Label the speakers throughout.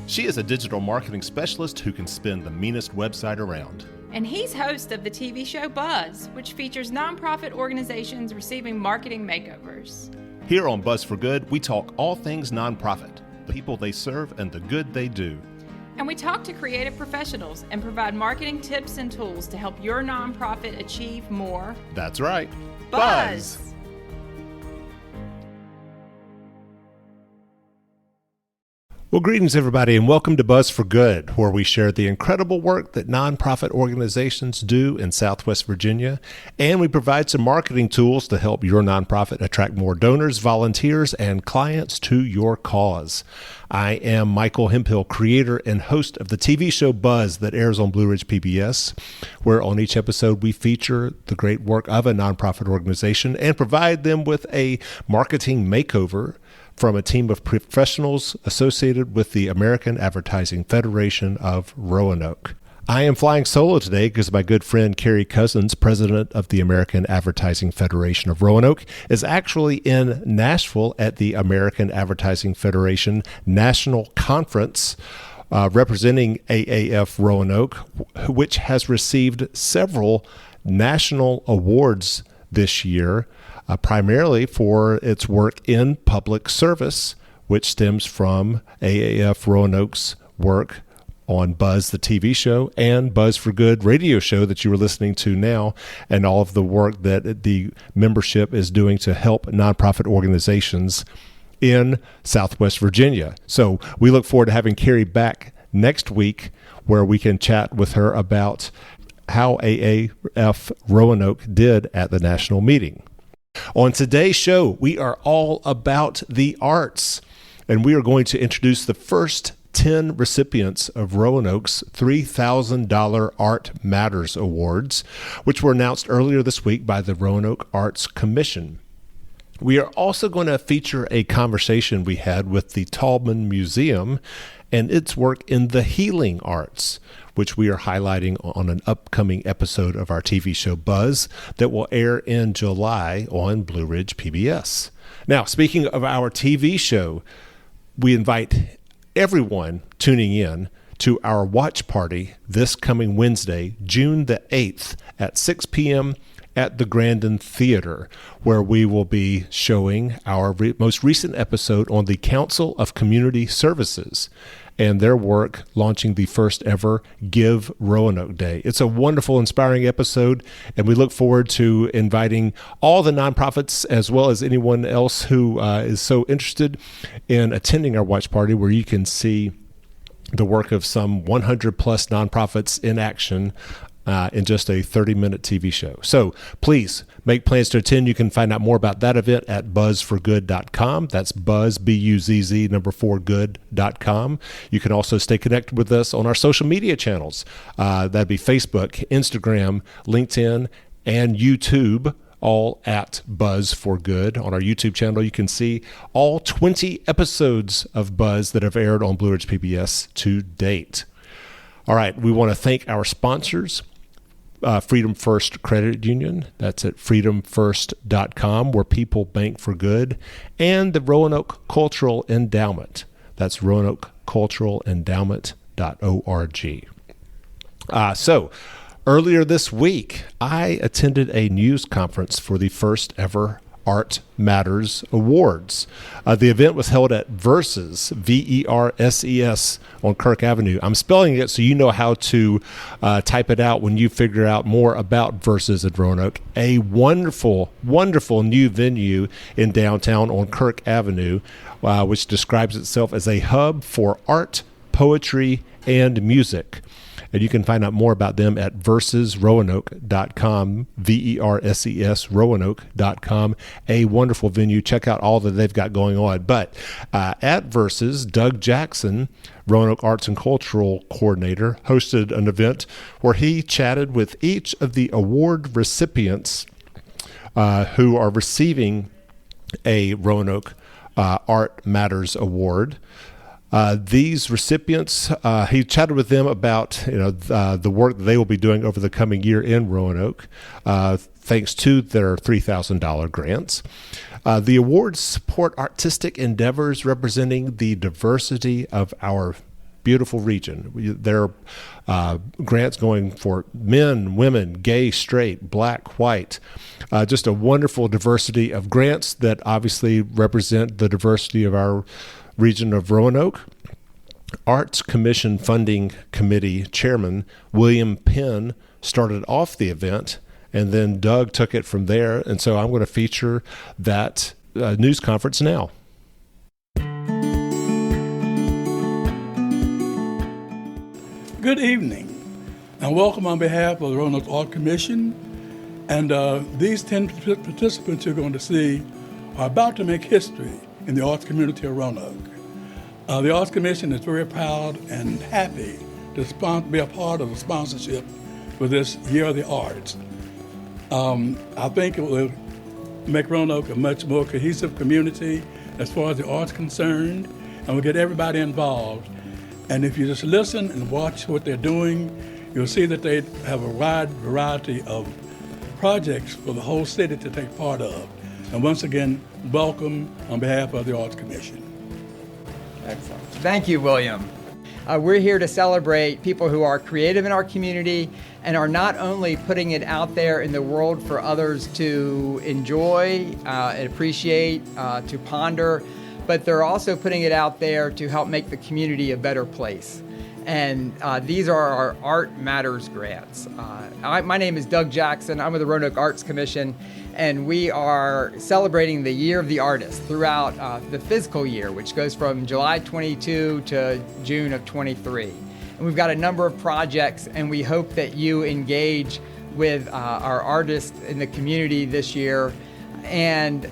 Speaker 1: She is a digital marketing specialist who can spin the meanest website around.
Speaker 2: And he's host of the TV show Buzz, which features nonprofit organizations receiving marketing makeovers.
Speaker 1: Here on Buzz for Good, we talk all things nonprofit, the people they serve and the good they do.
Speaker 2: And we talk to creative professionals and provide marketing tips and tools to help your nonprofit achieve more.
Speaker 1: That's right.
Speaker 2: Buzz!
Speaker 1: Well, greetings, everybody, and welcome to Buzz for Good, where we share the incredible work that nonprofit organizations do in Southwest Virginia, and we provide some marketing tools to help your nonprofit attract more donors, volunteers, and clients to your cause. I am Michael Hemphill, creator and host of the TV show Buzz that airs on Blue Ridge PBS, where on each episode we feature the great work of a nonprofit organization and provide them with a marketing makeover from a team of professionals associated with the American Advertising Federation of Roanoke. I am flying solo today because my good friend Carrie Cousins, president of the American Advertising Federation of Roanoke, is actually in Nashville at the American Advertising Federation National Conference, representing AAF Roanoke, which has received several national awards this year, primarily for its work in public service, which stems from AAF Roanoke's work on Buzz, the TV show, and Buzz for Good radio show that you are listening to now, and all of the work that the membership is doing to help nonprofit organizations in Southwest Virginia. So we look forward to having Carrie back next week, where we can chat with her about how AAF Roanoke did at the national meeting. On today's show, we are all about the arts, and we are going to introduce the first 10 recipients of Roanoke's $3,000 Art Matters Awards, which were announced earlier this week by the Roanoke Arts Commission. We are also going to feature a conversation we had with the Taubman Museum and its work in the healing arts, which we are highlighting on an upcoming episode of our TV show Buzz that will air in July on Blue Ridge PBS. Now, speaking of our TV show, we invite everyone tuning in to our watch party this coming Wednesday, June the 8th at 6 p.m. at the Grandin Theater, where we will be showing our most recent episode on the Council of Community Services and their work launching the first ever Give Roanoke Day. It's a wonderful, inspiring episode, and we look forward to inviting all the nonprofits as well as anyone else who is so interested in attending our watch party, where you can see the work of some 100 plus nonprofits in action in just a 30-minute TV show. So please make plans to attend. You can find out more about that event at buzzforgood.com. That's buzz, B-U-Z-Z, 4 good.com. You can also stay connected with us on our social media channels. That'd be Facebook, Instagram, LinkedIn, and YouTube, all at Buzz for Good. On our YouTube channel, you can see all 20 episodes of Buzz that have aired on Blue Ridge PBS to date. All right, we want to thank our sponsors, Freedom First Credit Union, that's at freedomfirst.com, where people bank for good, and the Roanoke Cultural Endowment, that's roanokeculturalendowment.org. So, earlier this week, I attended a news conference for the first ever Art Matters Awards. The event was held at Verses, V-E-R-S-E-S, on Kirk Avenue. I'm spelling it so you know how to type it out when you figure out more about Verses at Roanoke. A wonderful, wonderful new venue in downtown on Kirk Avenue, which describes itself as a hub for art, poetry, and music. And you can find out more about them at versesroanoke.com, V-E-R-S-E-S, Roanoke.com. A wonderful venue. Check out all that they've got going on. But at Verses, Doug Jackson, Roanoke Arts and Cultural Coordinator, hosted an event where he chatted with each of the award recipients who are receiving a Roanoke Art Matters Award. These recipients, he chatted with them about the work that they will be doing over the coming year in Roanoke, thanks to their $3,000 grants. The awards support artistic endeavors representing the diversity of our beautiful region. There are grants going for men, women, gay, straight, black, white. Just a wonderful diversity of grants that obviously represent the diversity of our region of Roanoke. Arts Commission Funding Committee Chairman William Penn started off the event, and then Doug took it from there. And so I'm going to feature that news conference now.
Speaker 3: Good evening, and welcome on behalf of the Roanoke Art Commission. And these 10 participants you're going to see are about to make history in the arts community of Roanoke. The Arts Commission is very proud and happy to be a part of the sponsorship for this Year of the Arts. I think it will make Roanoke a much more cohesive community as far as the arts concerned, and we'll get everybody involved. And if you just listen and watch what they're doing, you'll see that they have a wide variety of projects for the whole city to take part of. And once again, welcome on behalf of the Arts Commission.
Speaker 4: Excellent. Thank you, William. We're here to celebrate people who are creative in our community and are not only putting it out there in the world for others to enjoy and appreciate, to ponder, but they're also putting it out there to help make the community a better place. And these are our Art Matters grants. My name is Doug Jackson. I'm with the Roanoke Arts Commission, and we are celebrating the Year of the Artist throughout the fiscal year, which goes from July 22 to June of 23. And we've got a number of projects, and we hope that you engage with our artists in the community this year and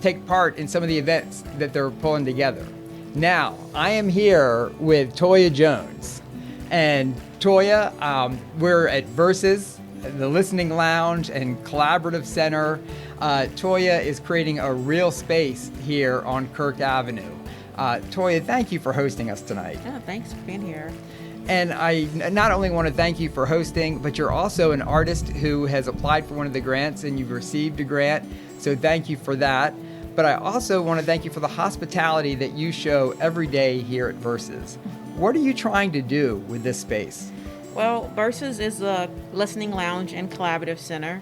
Speaker 4: take part in some of the events that they're pulling together. Now, I am here with Toya Jones. And Toya, we're at Versus, the Listening Lounge and Collaborative Center. Toya is creating a real space here on Kirk Avenue. Toya, thank you for hosting us tonight.
Speaker 5: Oh, thanks for being here.
Speaker 4: And I not only want to thank you for hosting, but you're also an artist who has applied for one of the grants and you've received a grant. So thank you for that. But I also want to thank you for the hospitality that you show every day here at Versus. What are you trying to do with this space?
Speaker 5: Well, Versus is a listening lounge and collaborative center.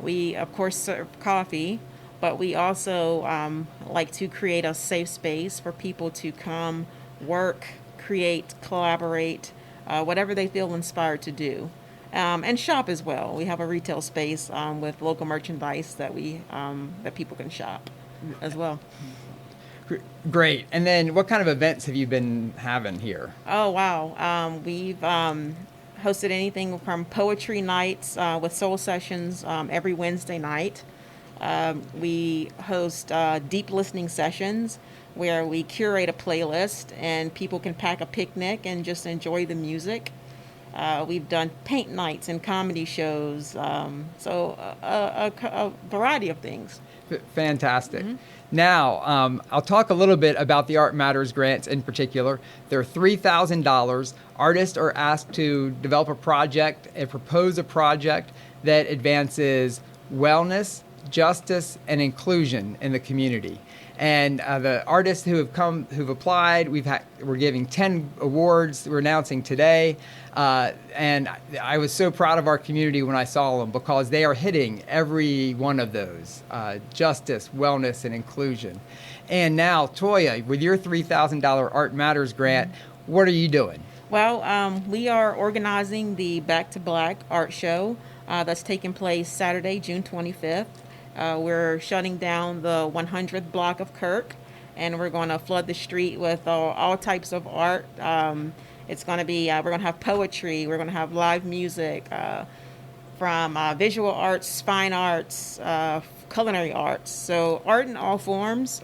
Speaker 5: We, of course, serve coffee, but we also like to create a safe space for people to come, work, create, collaborate, whatever they feel inspired to do. And shop as well. We have a retail space with local merchandise that that people can shop as well.
Speaker 4: Great. And then what kind of events have you been having here?
Speaker 5: Oh, wow. We've hosted anything from poetry nights with soul sessions every Wednesday night. We host deep listening sessions where we curate a playlist and people can pack a picnic and just enjoy the music. We've done paint nights and comedy shows, so a variety of things.
Speaker 4: Fantastic. Mm-hmm. Now, I'll talk a little bit about the Art Matters grants in particular. They're $3,000. Artists are asked to develop a project and propose a project that advances wellness, justice, and inclusion in the community. And the artists who've applied, we're giving 10 awards we're announcing today. And I was so proud of our community when I saw them because they are hitting every one of those, justice, wellness, and inclusion. And now, Toya, with your $3,000 Art Matters grant, what are you doing?
Speaker 5: Well, we are organizing the Back to Black art show that's taking place Saturday, June 25th. We're shutting down the 100th block of Kirk, and we're going to flood the street with all types of art. It's going to be, we're going to have poetry, we're going to have live music from visual arts, fine arts, culinary arts. So art in all forms,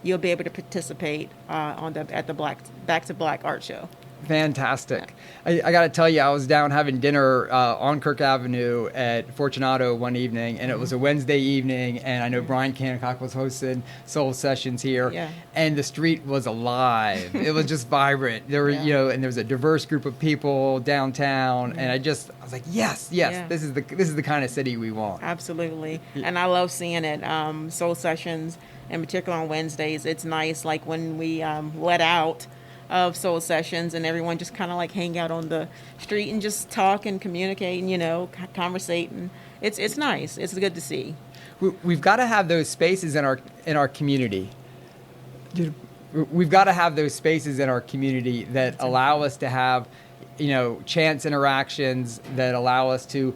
Speaker 5: you'll be able to participate at the Back to Black art show.
Speaker 4: Fantastic. I got to tell you, I was down having dinner on Kirk Avenue at Fortunato one evening, and it was a Wednesday evening, and I know Bryan Hancock was hosting soul sessions here, and the street was alive. It was just vibrant. There were, and there was a diverse group of people downtown, and I was like, yes, this is the kind of city we want.
Speaker 5: Absolutely, and I love seeing it. Soul sessions, in particular on Wednesdays, it's nice. Like when we let out. of soul sessions, and everyone just kind of like hang out on the street and just talk and communicate and, conversate. And it's nice. It's good to see.
Speaker 4: We've got to have those spaces in our community. We've got to have those spaces in our community that allow us to have, chance interactions, that allow us to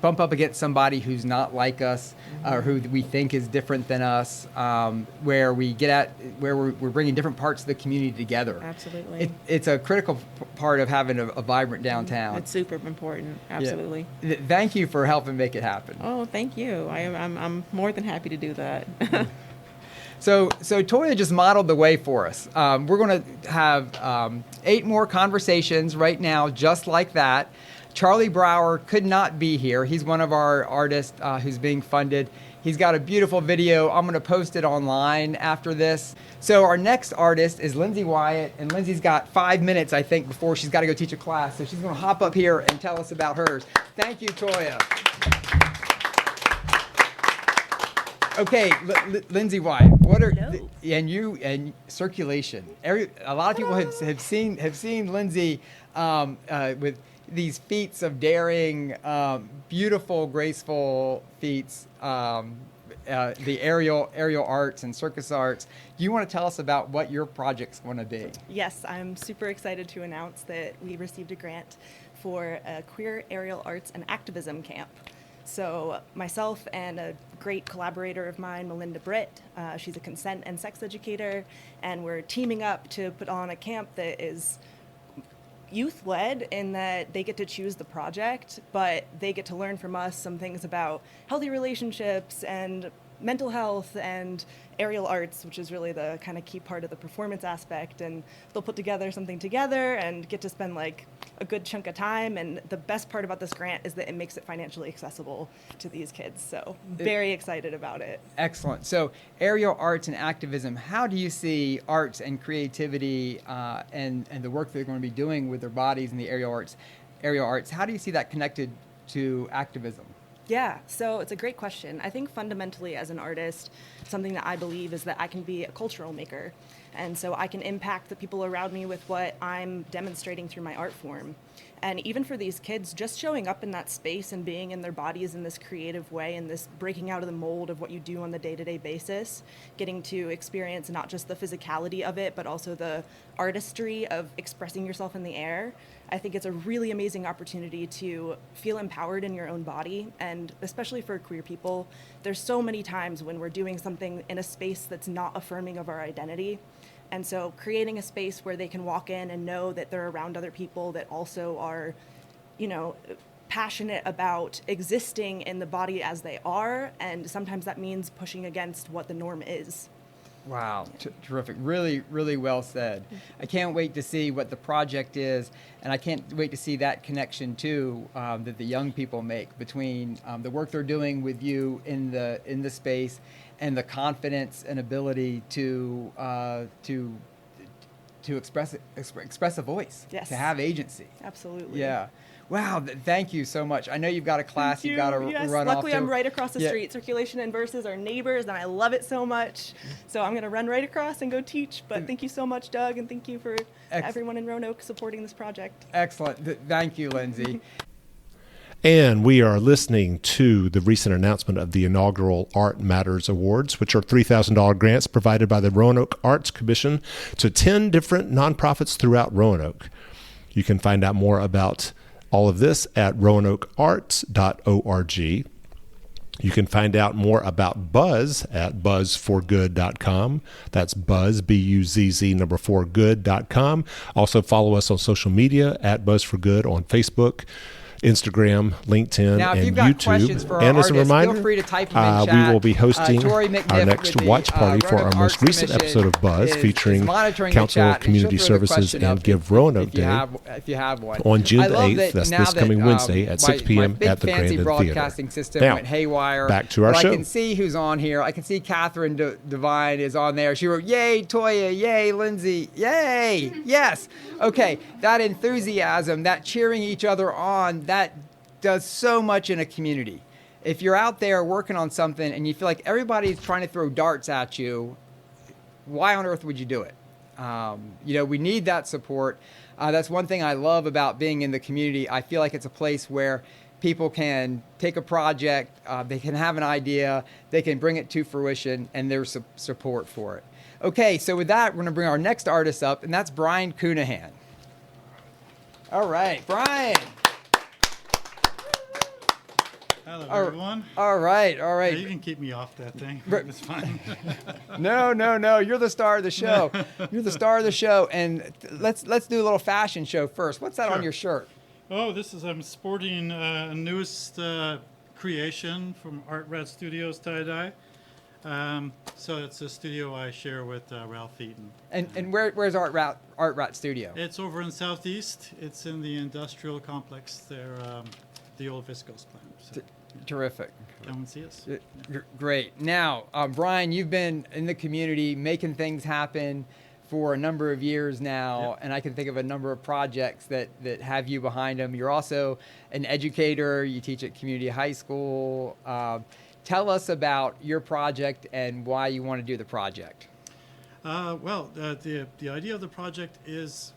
Speaker 4: bump up against somebody who's not like us, or who we think is different than us, where we're bringing different parts of the community together.
Speaker 5: Absolutely.
Speaker 4: It's a critical part of having a vibrant downtown.
Speaker 5: It's super important. Absolutely.
Speaker 4: Yeah. Thank you for helping make it happen.
Speaker 5: Oh, thank you. I'm more than happy to do that.
Speaker 4: So Toya just modeled the way for us. We're going to have 8 more conversations right now, just like that. Charlie Brouwer could not be here. He's one of our artists who's being funded. He's got a beautiful video. I'm going to post it online after this. So our next artist is Lynsey Wyatt, and Lynsey's got 5 minutes, I think, before she's got to go teach a class. So she's going to hop up here and tell us about hers. Thank you, Toya. Okay, Lynsey Wyatt, what are and circulation? A lot of people have seen Lynsey with these feats of daring, beautiful, graceful feats, the aerial arts and circus arts. Do you want to tell us about what your project's going to be?
Speaker 6: Yes, I'm super excited to announce that we received a grant for a queer aerial arts and activism camp. So myself and a great collaborator of mine, Melinda Britt, she's a consent and sex educator, and we're teaming up to put on a camp that is youth-led in that they get to choose the project, but they get to learn from us some things about healthy relationships and mental health and aerial arts, which is really the kind of key part of the performance aspect. And they'll put something together and get to spend like a good chunk of time. And the best part about this grant is that it makes it financially accessible to these kids. So very excited about it. Excellent.
Speaker 4: So aerial arts and activism, how do you see arts and creativity and the work they're going to be doing with their bodies in the aerial arts, how do you see that connected to activism?
Speaker 6: Yeah, so it's a great question. I think fundamentally as an artist, something that I believe is that I can be a cultural maker. And so I can impact the people around me with what I'm demonstrating through my art form. And even for these kids, just showing up in that space and being in their bodies in this creative way and this breaking out of the mold of what you do on the day-to-day basis, getting to experience not just the physicality of it, but also the artistry of expressing yourself in the air. I think it's a really amazing opportunity to feel empowered in your own body, and especially for queer people, there's so many times when we're doing something in a space that's not affirming of our identity. And so creating a space where they can walk in and know that they're around other people that also are, passionate about existing in the body as they are, and sometimes that means pushing against what the norm is.
Speaker 4: Wow, terrific. Really, really well said. I can't wait to see what the project is, and I can't wait to see that connection too that the young people make between the work they're doing with you in the space and the confidence and ability to express a voice,
Speaker 6: yes,
Speaker 4: to have agency.
Speaker 6: Absolutely.
Speaker 4: Yeah. Wow, thank you so much. I know you've got a class you've got to run off to.
Speaker 6: Luckily, I'm right across the street. Circulation and Verses are neighbors, and I love it so much. So I'm going to run right across and go teach. But thank you so much, Doug, and thank you for everyone in Roanoke supporting this project.
Speaker 4: Excellent. Thank you, Lynsey.
Speaker 1: And we are listening to the recent announcement of the inaugural Art Matters Awards, which are $3,000 grants provided by the Roanoke Arts Commission to 10 different nonprofits throughout Roanoke. You can find out more about all of this at roanokearts.org. You can find out more about Buzz at buzzforgood.com. That's Buzz, B-U-Z-Z, 4good.com. Also follow us on social media at Buzz4Good on Facebook, Instagram, LinkedIn,
Speaker 4: now, if
Speaker 1: and
Speaker 4: you've got
Speaker 1: YouTube.
Speaker 4: Questions for our
Speaker 1: and as a
Speaker 4: artists,
Speaker 1: reminder,
Speaker 4: feel free to type them in chat.
Speaker 1: We will be hosting our next
Speaker 4: with
Speaker 1: watch party for our most recent episode of Buzz, featuring Council of Community Services and Give Roanoke Day
Speaker 4: if you have one.
Speaker 1: on June the 8th. That's this coming Wednesday at 6 p.m. at the Grandin
Speaker 4: broadcasting
Speaker 1: Theater.
Speaker 4: System
Speaker 1: Now,
Speaker 4: went haywire.
Speaker 1: back to our show.
Speaker 4: I can see who's on here. I can see Kathryn Devine is on there. She wrote, "Yay, Toya! Yay, Lynsey! Yay! Yes! Okay, that enthusiasm, that cheering each other on, that does so much in a community. If you're out there working on something and you feel like everybody's trying to throw darts at you, why on earth would you do it? We need that support. That's one thing I love about being in the community. I feel like it's a place where people can take a project, they can have an idea, they can bring it to fruition, and there's support for it. Okay, so with that, we're going to bring our next artist up, and that's Bryan Counihan. All right, Bryan.
Speaker 7: Hello, everyone.
Speaker 4: All right.
Speaker 7: Yeah, you can keep me off that thing. It's fine.
Speaker 4: No. You're the star of the show. You're the star of the show, and let's do a little fashion show first. What's that on your shirt?
Speaker 7: Oh, I'm sporting a newest creation from Art Rat Studios tie-dye. So it's a studio I share with Ralph Eaton.
Speaker 4: And where's Art Rat Studio?
Speaker 7: It's over in Southeast. It's in the industrial complex there, the old Viscose plant. So,
Speaker 4: Terrific.
Speaker 7: Come and see us.
Speaker 4: Great. Now, Bryan, you've been in the community making things happen for a number of years now, and I can think of a number of projects that have you behind them. You're also an educator. You teach at community high school. Tell us about your project and why you want to do the project.
Speaker 7: The idea of the project is,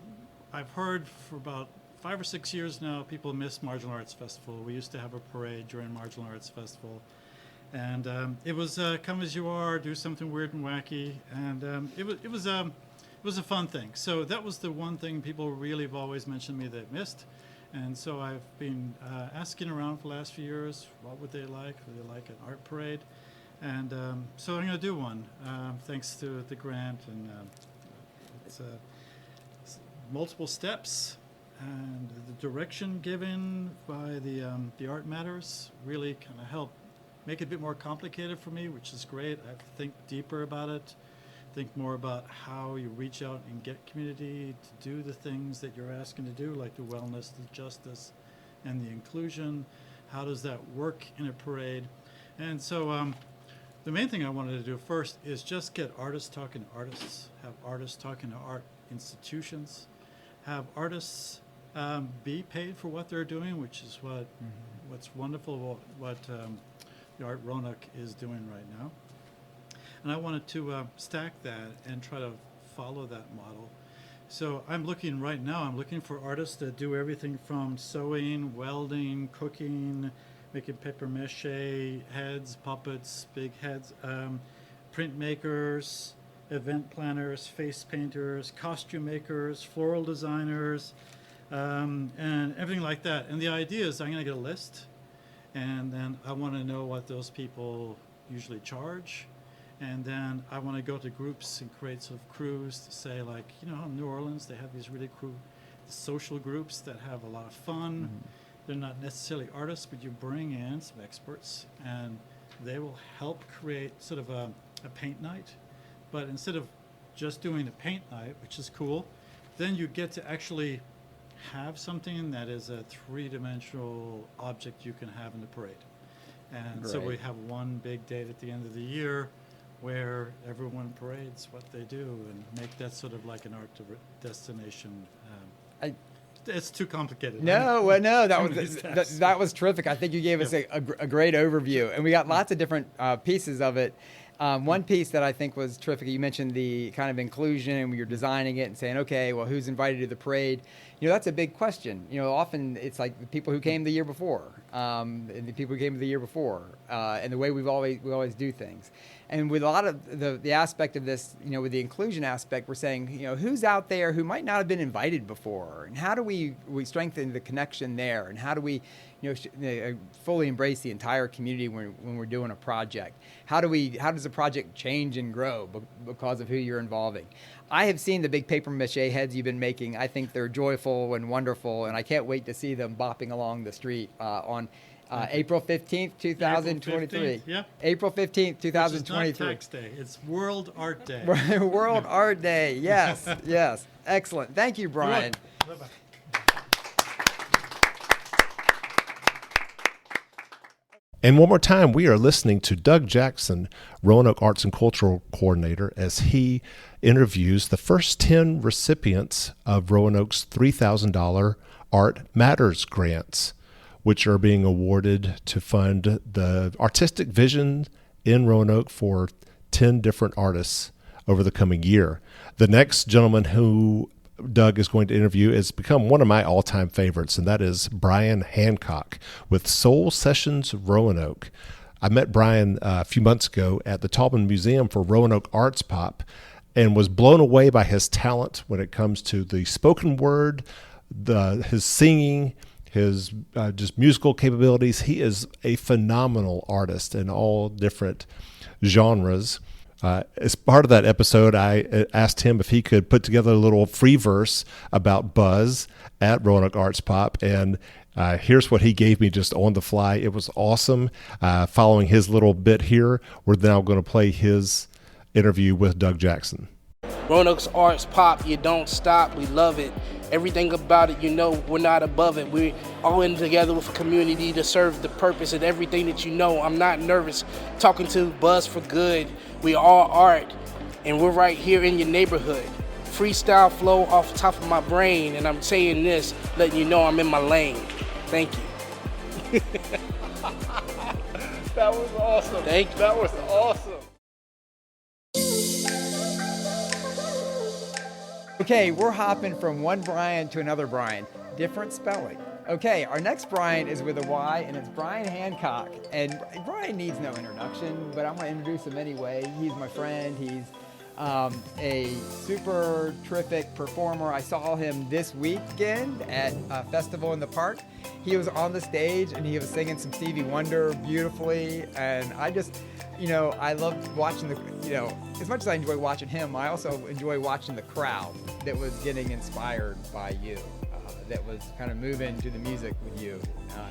Speaker 7: I've heard for about 5 or 6 years now, people miss Marginal Arts Festival. We used to have a parade during Marginal Arts Festival. And it was come as you are, do something weird and wacky. And it was a fun thing. So that was the one thing people really have always mentioned to me they missed. And so I've been asking around for the last few years, what would they like? Would they like an art parade? And so I'm going to do one, thanks to the grant. And it's multiple steps. And the direction given by the Art Matters really kind of helped make it a bit more complicated for me, which is great. I have to think deeper about it, think more about how you reach out and get community to do the things that you're asking to do, like the wellness, the justice, and the inclusion. How does that work in a parade? And so the main thing I wanted to do first is just get artists talking to artists, have artists talking to art institutions, have artists be paid for what they're doing, which is what's wonderful about what the Art Roanoke is doing right now. And I wanted to stack that and try to follow that model. So I'm looking for artists that do everything from sewing, welding, cooking, making paper mache heads, puppets, big heads, printmakers, event planners, face painters, costume makers, floral designers, and everything like that. And the idea is I'm going to get a list, and then I want to know what those people usually charge. And then I want to go to groups and create sort of crews to say, like, in New Orleans, they have these really cool social groups that have a lot of fun. Mm-hmm. They're not necessarily artists, but you bring in some experts, and they will help create sort of a paint night. But instead of just doing a paint night, which is cool, then you get to actually have something that is a three-dimensional object you can have in the parade. And so we have one big date at the end of the year where everyone parades what they do and make that sort of like an art destination. It's too complicated.
Speaker 4: No, that was terrific. I think you gave us a great overview, and we got lots of different pieces of it. One piece that I think was terrific, you mentioned the kind of inclusion, and you're designing it and saying, okay, well, who's invited to the parade? That's a big question. Often it's like the people who came the year before, and the people who came the year before, and the way we always do things. And with a lot of the aspect of this, with the inclusion aspect, we're saying, who's out there who might not have been invited before, and how do we strengthen the connection there, and how do we, fully embrace the entire community when we're doing a project? How does a project change and grow because of who you're involving? I have seen the big paper mache heads you've been making. I think they're joyful and wonderful, and I can't wait to see them bopping along the street on April 15th, 2023. April 15th, 2023.
Speaker 7: It's not Tax Day. It's World Art Day.
Speaker 4: World Art Day. Yes, yes. Excellent. Thank you, Bryan.
Speaker 7: Bye-bye.
Speaker 1: And one more time, we are listening to Doug Jackson, Roanoke Arts and Cultural Coordinator, as he interviews the first 10 recipients of Roanoke's $3,000 Art Matters grants, which are being awarded to fund the artistic vision in Roanoke for 10 different artists over the coming year. The next gentleman who Doug is going to interview has become one of my all-time favorites, and that is Bryan Hancock with Soul Sessions Roanoke. I met Bryan a few months ago at the Taubman Museum for Roanoke Arts Pop and was blown away by his talent when it comes to the spoken word, his singing, his just musical capabilities. He is a phenomenal artist in all different genres. As part of that episode, I asked him if he could put together a little free verse about Buzz at Roanoke Arts Pop, and here's what he gave me just on the fly. It was awesome. Following his little bit here, we're now going to play his interview with Doug Jackson.
Speaker 8: Roanoke's Arts Pop, you don't stop, we love it. Everything about it, we're not above it. We're all in together with a community to serve the purpose and everything that I'm not nervous talking to Buzz for Good. We all art, and we're right here in your neighborhood. Freestyle flow off the top of my brain, and I'm saying this, letting you know I'm in my lane. Thank you.
Speaker 9: That was awesome.
Speaker 8: Thank you.
Speaker 9: That was awesome.
Speaker 4: Okay, we're hopping from one Bryan to another Bryan. Different spelling. Okay, our next Bryan is with a Y, and it's Bryan Hancock. And Bryan needs no introduction, but I'm going to introduce him anyway. He's my friend. He's a super terrific performer. I saw him this weekend at a festival in the park. He was on the stage, and he was singing some Stevie Wonder beautifully. And I just, I love watching as much as I enjoy watching him, I also enjoy watching the crowd that was getting inspired by you. That was kind of moving to the music with you,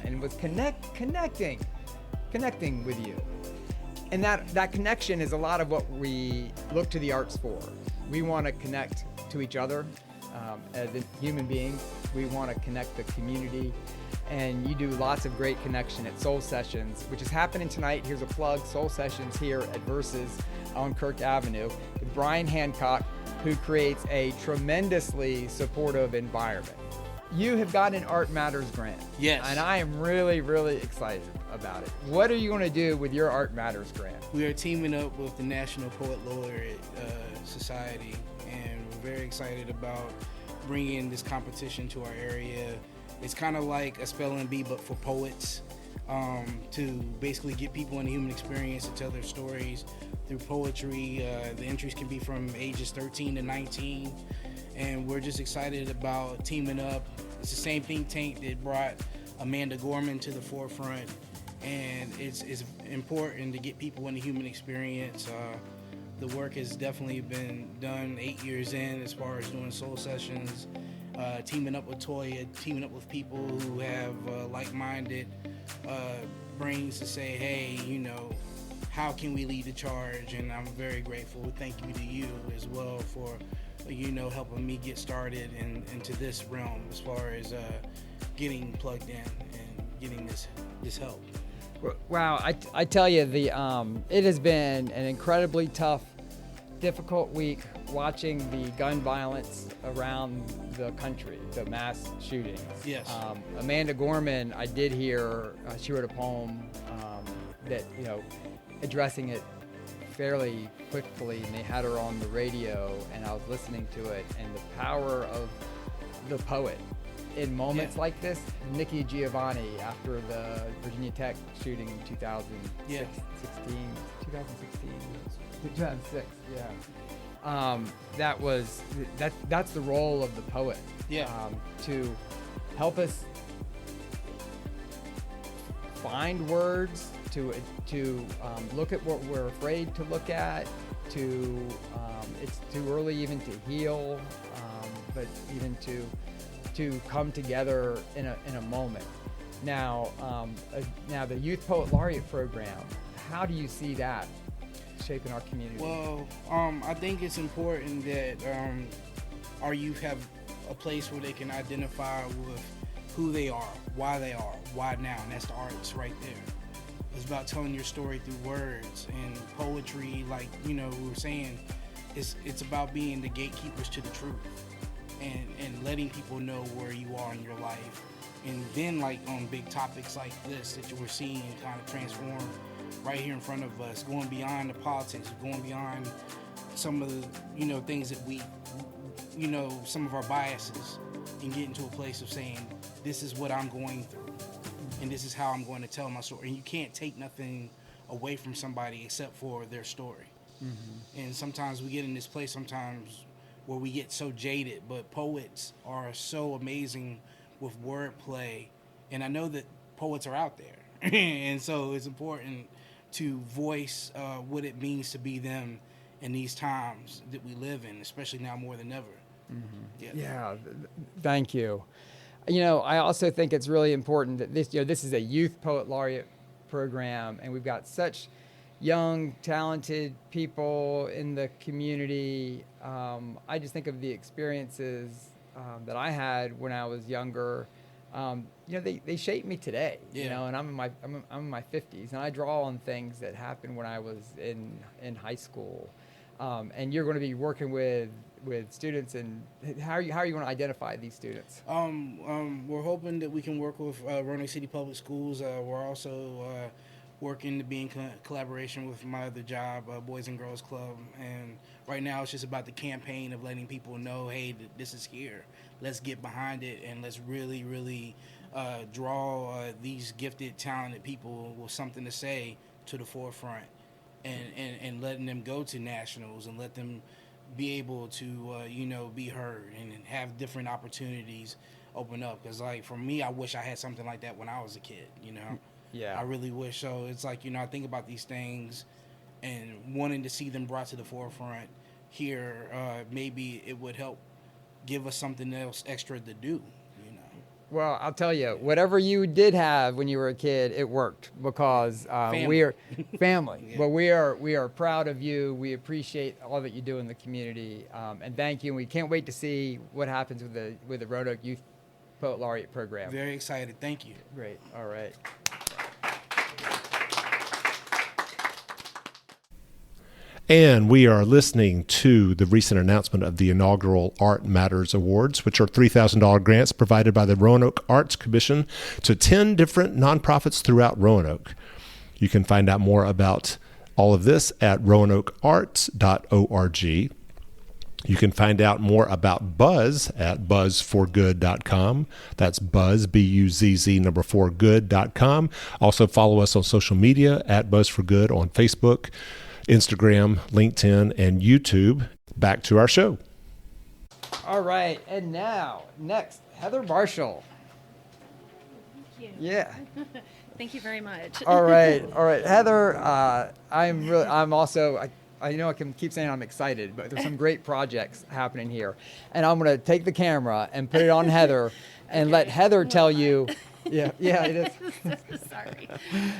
Speaker 4: and was connecting with you. And that connection is a lot of what we look to the arts for. We want to connect to each other as human beings. We want to connect the community, and you do lots of great connection at Soul Sessions, which is happening tonight. Here's a plug: Soul Sessions here at Versus on Kirk Avenue with Bryan Hancock, who creates a tremendously supportive environment. You have got an Art Matters grant.
Speaker 8: Yes.
Speaker 4: And I am really, really excited about it. What are you going to do with your Art Matters grant?
Speaker 8: We are teaming up with the National Poet Laureate Society, and we're very excited about bringing this competition to our area. It's kind of like a spelling bee, but for poets, to basically get people in the human experience to tell their stories through poetry. The entries can be from ages 13 to 19. And we're just excited about teaming up. It's the same think tank that brought Amanda Gorman to the forefront, and it's important to get people in the human experience. The work has definitely been done 8 years in as far as doing Soul Sessions, teaming up with Toya, teaming up with people who have like-minded brains to say, hey, how can we lead the charge? And I'm very grateful. Thank you to you as well for helping me get started into this realm as far as getting plugged in and getting this help.
Speaker 4: Wow, I tell you, it has been an incredibly tough, difficult week watching the gun violence around the country, the mass shootings.
Speaker 8: Yes.
Speaker 4: Amanda Gorman, I did hear, she wrote a poem that, addressing it fairly quickly, and they had her on the radio, and I was listening to it, and the power of the poet in moments like this. Nikki Giovanni, after the Virginia Tech shooting in 2006, that's the role of the poet. To help us find words, to look at what we're afraid to look at, it's too early even to heal, but even to come together in a moment. Now the Youth Poet Laureate program, how do you see that shaping our community?
Speaker 8: Well, I think it's important that our youth have a place where they can identify with who they are, why now, and that's the arts right there. It's about telling your story through words and poetry, like we were saying. It's about being the gatekeepers to the truth and letting people know where you are in your life. And then on big topics like this that we're seeing kind of transform right here in front of us, going beyond the politics, going beyond some of the, things that we, some of our biases, and get into a place of saying, this is what I'm going through, and this is how I'm going to tell my story. And you can't take nothing away from somebody except for their story. Mm-hmm. And sometimes we get in this place where we get so jaded, but poets are so amazing with wordplay. And I know that poets are out there. And so it's important to voice what it means to be them in these times that we live in, especially now more than ever. Mm-hmm.
Speaker 4: Yeah, thank you. I also think it's really important that this is a youth poet laureate program, and we've got such young, talented people in the community. I just think of the experiences that I had when I was younger. They shape me today.
Speaker 8: Yeah.
Speaker 4: And I'm in my 50s, and I draw on things that happened when I was in high school. And you're going to be working with students, and how are you going to identify these students?
Speaker 8: We're hoping that we can work with Roanoke City Public Schools. We're also working to be in collaboration with my other job, Boys and Girls Club. And right now it's just about the campaign of letting people know, hey, this is here. Let's get behind it, and let's really, really draw these gifted, talented people with something to say to the forefront, and letting them go to nationals and let them be able to, be heard and have different opportunities open up. Because, for me, I wish I had something like that when I was a kid,
Speaker 4: Yeah.
Speaker 8: I really wish. So it's I think about these things and wanting to see them brought to the forefront here. Maybe it would help give us something else extra to do.
Speaker 4: Well, I'll tell you, whatever you did have when you were a kid, it worked, because we are family. Yeah. But we are proud of you. We appreciate all that you do in the community, and thank you. And we can't wait to see what happens with the Roanoke Youth Poet Laureate program.
Speaker 8: Very excited. Thank you.
Speaker 4: Great. All right.
Speaker 1: And we are listening to the recent announcement of the inaugural Art Matters Awards, which are $3,000 grants provided by the Roanoke Arts Commission to 10 different nonprofits throughout Roanoke. You can find out more about all of this at roanokearts.org. You can find out more about Buzz at buzzforgood.com. That's Buzz, B-U-Z-Z, 4good.com. Also follow us on social media at Buzz4Good on Facebook, Instagram, LinkedIn, and YouTube. Back to our show.
Speaker 4: All right, and now, next, Heather Marshall.
Speaker 10: Thank you.
Speaker 4: Yeah.
Speaker 10: Thank you very much.
Speaker 4: All right, Heather. I'm also. I know I can keep saying I'm excited, but there's some great projects happening here, and I'm going to take the camera and put it on Heather, and let Heather tell you. Yeah, it is.
Speaker 10: Sorry.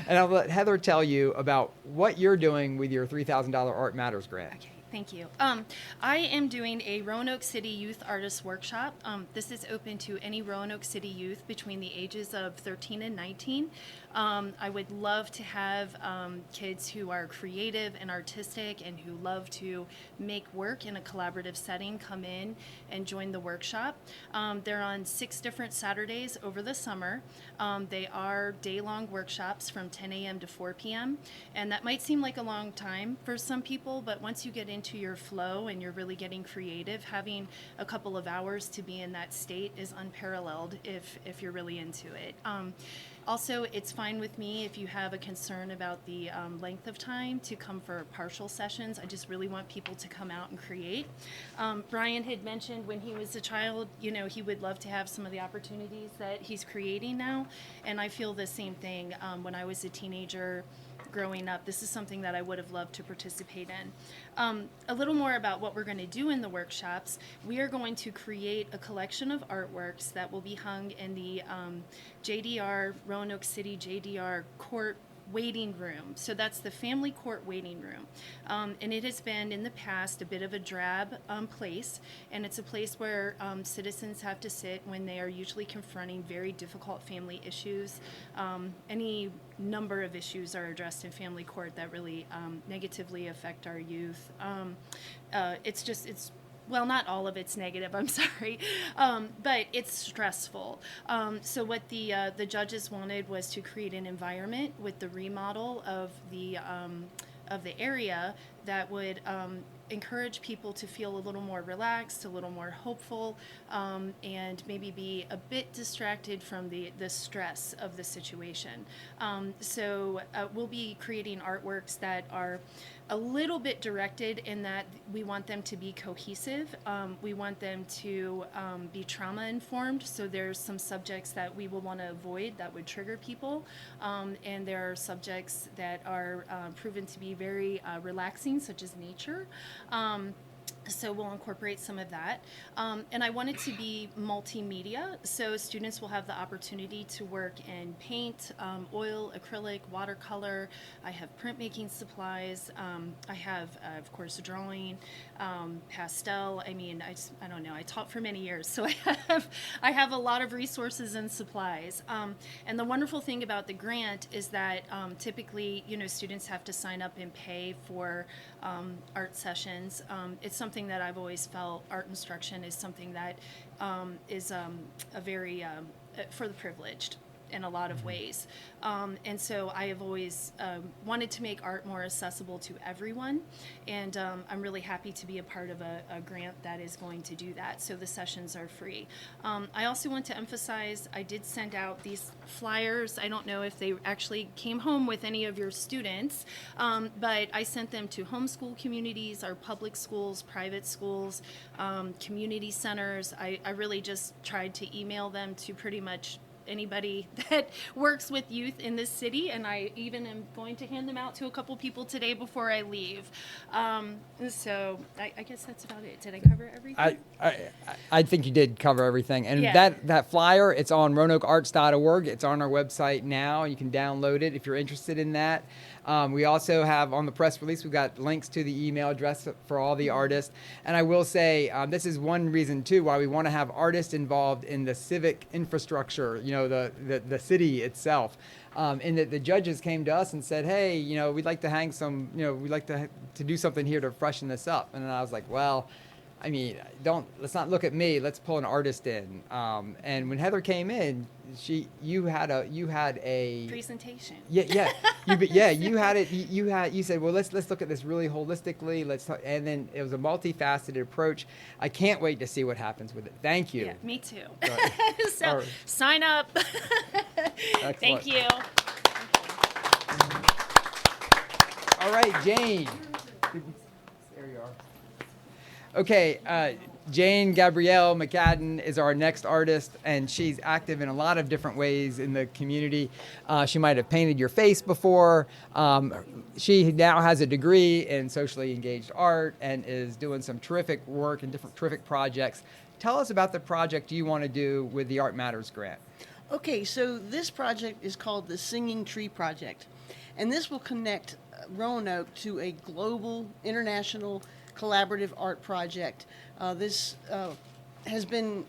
Speaker 4: And I'll let Heather tell you about what you're doing with your $3,000 Art Matters grant.
Speaker 10: Okay, thank you. I am doing a Roanoke City Youth Artist Workshop. This is open to any Roanoke City youth between the ages of 13 and 19. I would love to have kids who are creative and artistic and who love to make work in a collaborative setting come in and join the workshop. They're on 6 different Saturdays over the summer. They are day-long workshops from 10 a.m. to 4 p.m. And that might seem like a long time for some people, but once you get into your flow and you're really getting creative, having a couple of hours to be in that state is unparalleled if you're really into it. Also, it's fine with me if you have a concern about the length of time to come for partial sessions. I just really want people to come out and create. Bryan had mentioned when he was a child, he would love to have some of the opportunities that he's creating now. And I feel the same thing when I was a teenager growing up. This is something that I would have loved to participate in. A little more about what we're going to do in the workshops. We are going to create a collection of artworks that will be hung in the JDR, Roanoke City JDR Court waiting room. So that's the family court waiting room. And it has been in the past a bit of a drab place, and it's a place where citizens have to sit when they are usually confronting very difficult family issues. Any number of issues are addressed in family court that really negatively affect our youth. Well, not all of it's negative, I'm sorry, but it's stressful. So what the judges wanted was to create an environment with the remodel of the area that would encourage people to feel a little more relaxed, a little more hopeful, and maybe be a bit distracted from the stress of the situation. So we'll be creating artworks that are a little bit directed in that we want them to be cohesive. We want them to be trauma informed. So there's some subjects that we will want to avoid that would trigger people. And there are subjects that are proven to be very relaxing, such as nature. So we'll incorporate some of that. And I want it to be multimedia, so students will have the opportunity to work in paint, oil, acrylic, watercolor. I have printmaking supplies. I have, of course, drawing, pastel. I mean, I don't know. I taught for many years, so I have a lot of resources and supplies. And the wonderful thing about the grant is that typically, students have to sign up and pay for art sessions. It's something that I've always felt art instruction is something that is a very for the privileged in a lot of ways. And so I have always wanted to make art more accessible to everyone. And I'm really happy to be a part of a grant that is going to do that. So the sessions are free. I also want to emphasize, I did send out these flyers. I don't know if they actually came home with any of your students, but I sent them to homeschool communities, our public schools, private schools, community centers. I really just tried to email them to pretty much anybody that works with youth in this city, and I even am going to hand them out to a couple people today before I leave. So I guess that's about it. Did I cover everything?
Speaker 4: I think you did cover everything. And that flyer, it's on roanokearts.org. It's on our website now. You can download it if you're interested in that. We also have on the press release, we've got links to the email address for all the artists. And I will say, this is one reason, too, why we want to have artists involved in the civic infrastructure, the city itself. And that the judges came to us and said, hey, we'd like to hang some, we'd like to do something here to freshen this up. And I was like, well, I mean, let's not look at me. Let's pull an artist in. And when Heather came in, you had a
Speaker 10: presentation.
Speaker 4: You had it. You said, well, let's look at this really holistically. And then it was a multifaceted approach. I can't wait to see what happens with it. Thank you.
Speaker 10: Yeah, me too.
Speaker 4: So
Speaker 10: right. Sign up. Thank you.
Speaker 4: All right, Jane. There you are. Okay, Jane Gabrielle McCadden is our next artist, and she's active in a lot of different ways in the community. She might have painted your face before. She now has a degree in socially engaged art and is doing some terrific work and different terrific projects. Tell us about the project you want to do with the Art Matters grant.
Speaker 11: Okay, so this project is called the Singing Tree Project, and this will connect Roanoke to a global, international, collaborative art project. This has been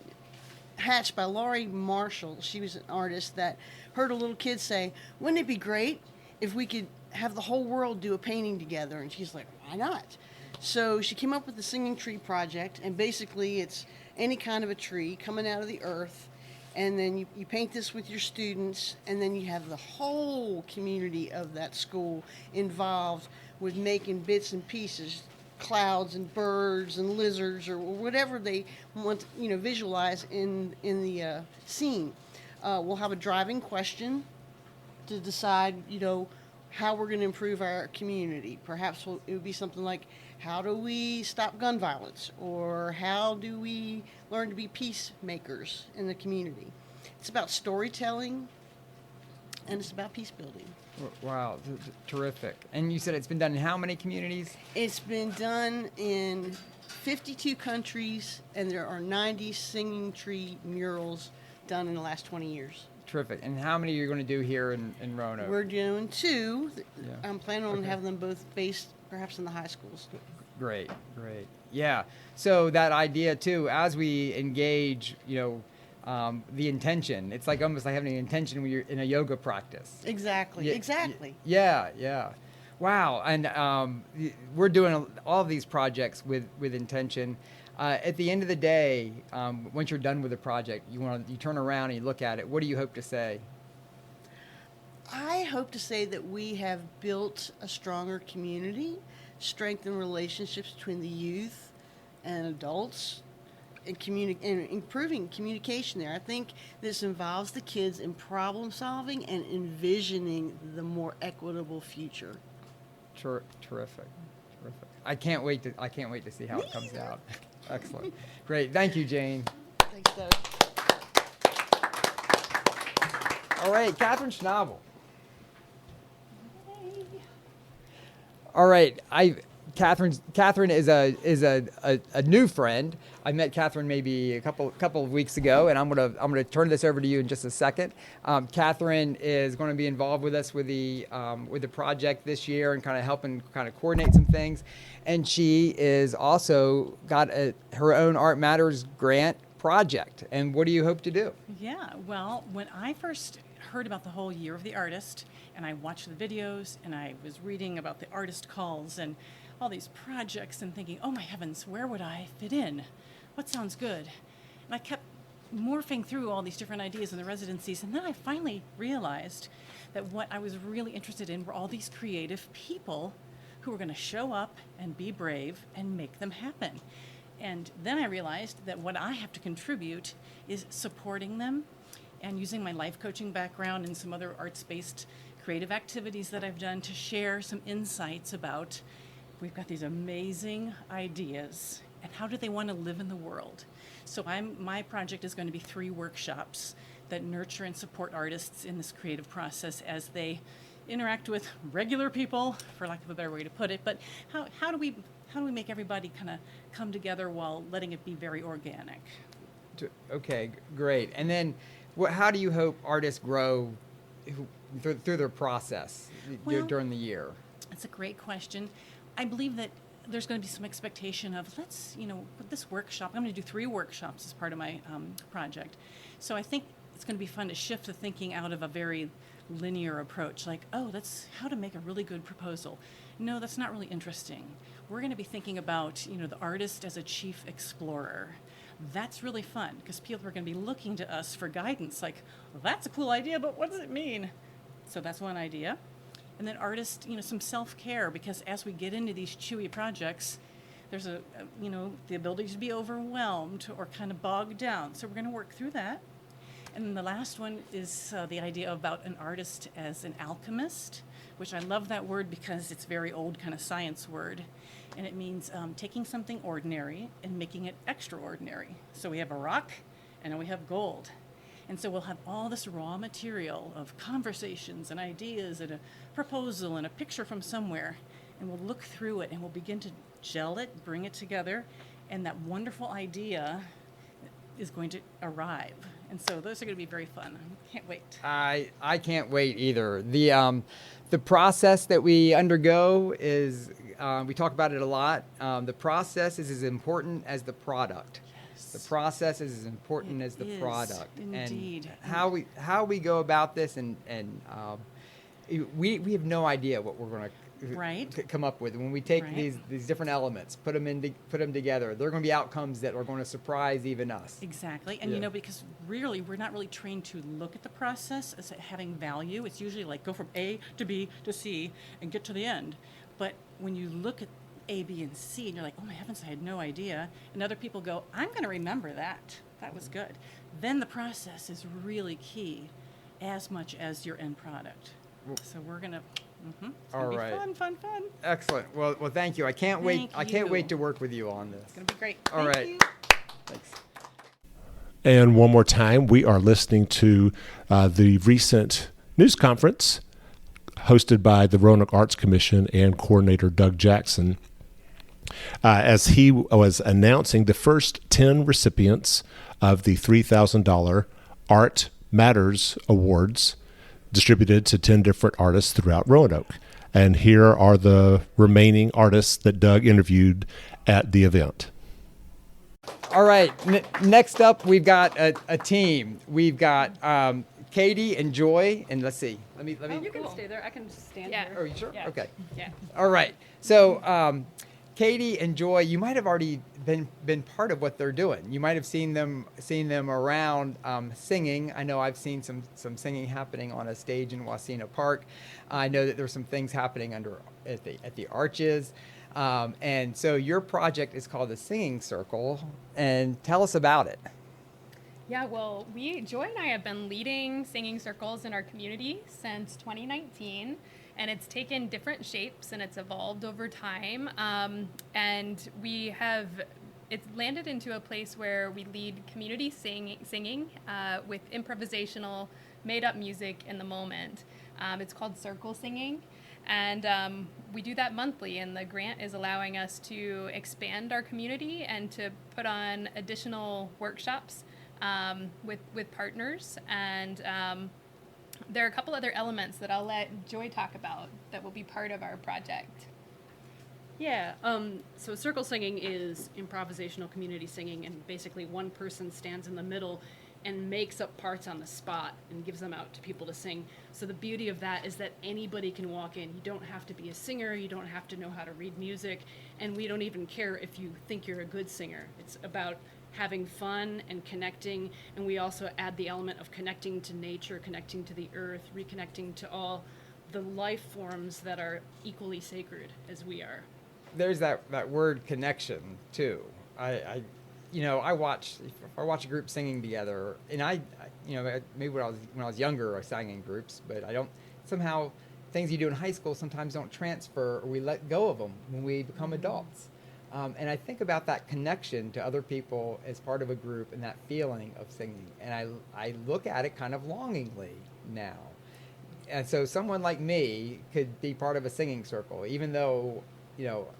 Speaker 11: hatched by Laurie Marshall. She was an artist that heard a little kid say, wouldn't it be great if we could have the whole world do a painting together? And she's like, why not? So she came up with the Singing Tree Project, and basically it's any kind of a tree coming out of the earth, and then you paint this with your students, and then you have the whole community of that school involved with making bits and pieces, clouds and birds and lizards or whatever they want to, visualize in the scene. We'll have a driving question to decide, how we're going to improve our community. Perhaps it would be something like, how do we stop gun violence? Or how do we learn to be peacemakers in the community? It's about storytelling, and it's about peace building.
Speaker 4: Wow, terrific. And you said it's been done in how many communities?
Speaker 11: It's been done in 52 countries, and there are 90 singing tree murals done in the last 20 years.
Speaker 4: Terrific. And how many are you going to do here in Roanoke?
Speaker 11: We're doing 2.
Speaker 4: Yeah.
Speaker 11: I'm planning on having them both based perhaps in the high schools.
Speaker 4: Great. Yeah. So that idea, too, as we engage, the intention. It's like almost like having an intention when you're in a yoga practice.
Speaker 11: Exactly.
Speaker 4: Yeah. Wow. And we're doing all of these projects with intention. At the end of the day, once you're done with the project, you turn around and you look at it. What do you hope to say?
Speaker 11: I hope to say that we have built a stronger community, strengthen relationships between the youth and adults, and improving communication there. I think this involves the kids in problem solving and envisioning the more equitable future.
Speaker 4: Terrific. I can't wait to see how it comes out. Excellent. Great. Thank you, Jane.
Speaker 11: Thanks, Doug.
Speaker 4: All right, Kathryn Schnabel. All right, Kathryn is a new friend. I met Kathryn maybe a couple of weeks ago, and I'm gonna turn this over to you in just a second. Kathryn is going to be involved with us with the project this year and kind of helping kind of coordinate some things, and she is also got her own Art Matters grant project. And what do you hope to do?
Speaker 12: Yeah, well, when I first heard about the whole Year of the Artist, and I watched the videos, and I was reading about the artist calls and all these projects and thinking, oh my heavens, where would I fit in? What sounds good? And I kept morphing through all these different ideas in the residencies, and then I finally realized that what I was really interested in were all these creative people who were going to show up and be brave and make them happen. And then I realized that what I have to contribute is supporting them and using my life coaching background and some other arts-based creative activities that I've done to share some insights about, we've got these amazing ideas, and how do they want to live in the world? So my project is going to be 3 workshops that nurture and support artists in this creative process as they interact with regular people, for lack of a better way to put it. But how do we make everybody kind of come together while letting it be very organic?
Speaker 4: Okay, great. And then how do you hope artists grow through their process during the year?
Speaker 12: That's a great question. I believe that there's going to be some expectation of, let's, with this workshop, I'm going to do 3 workshops as part of my project. So I think it's going to be fun to shift the thinking out of a very linear approach, like, oh, that's how to make a really good proposal. No, that's not really interesting. We're going to be thinking about, the artist as a chief explorer. That's really fun, because people are going to be looking to us for guidance, like, well, that's a cool idea, but what does it mean? So that's one idea. And then artists, some self-care, because as we get into these chewy projects, there's the ability to be overwhelmed or kind of bogged down. So we're going to work through that. And then the last one is the idea about an artist as an alchemist, which I love that word because it's a very old kind of science word. And it means taking something ordinary and making it extraordinary. So we have a rock, and then we have gold. And so we'll have all this raw material of conversations and ideas and a proposal and a picture from somewhere. And we'll look through it, and we'll begin to gel it, bring it together, and that wonderful idea is going to arrive. And so those are going to be very fun. I can't wait.
Speaker 4: I can't wait either. The process that we undergo is, we talk about it a lot. The process is as important as the product. Yes. The process is as important as the product.
Speaker 12: Indeed.
Speaker 4: And how we go about this, and we have no idea what we're going to come up with. When we take these different elements, put them together, they're going to be outcomes that are going to surprise even us.
Speaker 12: Exactly. And because really we're not really trained to look at the process as having value. It's usually like go from A to B to C and get to the end. But when you look at A, B, and C, and you're like, oh my heavens, I had no idea, and other people go, I'm going to remember that. That was good. Then the process is really key as much as your end product. So we're going to... It's
Speaker 4: All
Speaker 12: gonna
Speaker 4: right.
Speaker 12: be fun.
Speaker 4: Excellent. Well, thank you. I can't wait to work with you on this.
Speaker 12: It's gonna be great.
Speaker 4: All
Speaker 12: Thank
Speaker 4: right.
Speaker 12: you.
Speaker 4: Thanks.
Speaker 1: And one more time, we are listening to the recent news conference hosted by the Roanoke Arts Commission and coordinator Doug Jackson, as he was announcing the first 10 recipients of the $3,000 Art Matters Awards, distributed to 10 different artists throughout Roanoke. And here are the remaining artists that Doug interviewed at the event.
Speaker 4: All right. Next up, we've got a team. We've got Katie and Joy, and let's see. Let me.
Speaker 13: You can stay there. I can stand here.
Speaker 4: Oh, you sure?
Speaker 13: Yeah.
Speaker 4: Okay.
Speaker 13: Yeah.
Speaker 4: All right. So, Katie and Joy, you might have already been part of what they're doing. You might have seen them around singing. I know I've seen some singing happening on a stage in Wasena Park. I know that there's some things happening at the Arches. And so your project is called the Singing Circle, and tell us about it.
Speaker 14: Yeah, well, Joy and I have been leading singing circles in our community since 2019, and it's taken different shapes and it's evolved over time. And it's landed into a place where we lead community singing with improvisational, made-up music in the moment. It's called Circle Singing. And we do that monthly, and the grant is allowing us to expand our community and to put on additional workshops with partners. And there are a couple other elements that I'll let Joy talk about that will be part of our project.
Speaker 13: Yeah, so circle singing is improvisational community singing, and basically one person stands in the middle and makes up parts on the spot and gives them out to people to sing. So the beauty of that is that anybody can walk in. You don't have to be a singer, you don't have to know how to read music, and we don't even care if you think you're a good singer. It's about having fun and connecting, and we also add the element of connecting to nature, connecting to the earth, reconnecting to all the life forms that are equally sacred as we are.
Speaker 4: There's that word connection too. I watch a group singing together, and maybe when I was younger I sang in groups, but I don't, somehow things you do in high school sometimes don't transfer, or we let go of them when we become adults. And I think about that connection to other people as part of a group and that feeling of singing, and I look at it kind of longingly now. And so someone like me could be part of a singing circle, even though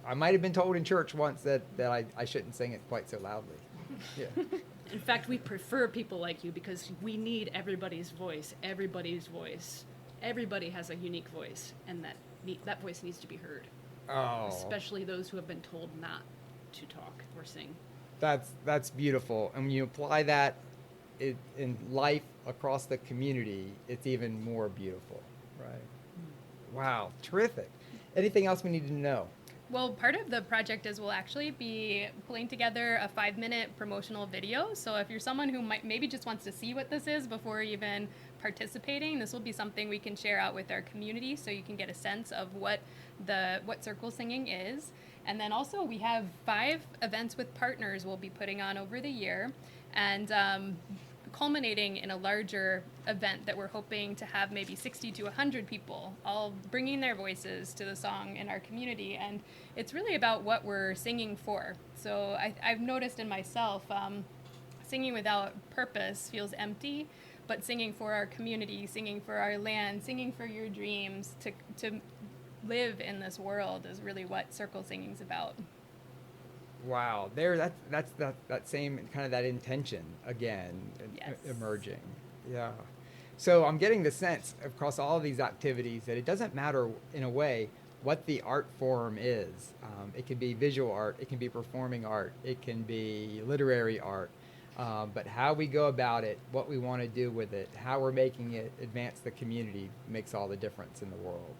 Speaker 4: I might have been told in church once that I shouldn't sing it quite so loudly. Yeah.
Speaker 13: In fact, we prefer people like you because we need everybody's voice. Everybody has a unique voice, and that voice needs to be heard.
Speaker 4: Oh.
Speaker 13: Especially those who have been told not to talk or sing.
Speaker 4: That's beautiful. And when you apply that in life across the community, it's even more beautiful. Right. Wow, terrific. Anything else we need to know?
Speaker 14: Well, part of the project is we'll actually be pulling together a 5-minute promotional video. So if you're someone who maybe just wants to see what this is before even participating, this will be something we can share out with our community so you can get a sense of what circle singing is. And then also we have 5 events with partners we'll be putting on over the year, and culminating in a larger event that we're hoping to have maybe 60 to 100 people all bringing their voices to the song in our community. And it's really about what we're singing for. So I've noticed in myself, singing without purpose feels empty, but singing for our community, singing for our land, singing for your dreams, to live in this world is really what circle singing's about.
Speaker 4: Wow, that's that same kind of that intention again. Yes. Emerging. Yeah. So I'm getting the sense across all of these activities that it doesn't matter in a way what the art form is. It can be visual art, it can be performing art, it can be literary art, but how we go about it, what we want to do with it, how we're making it advance the community makes all the difference in the world.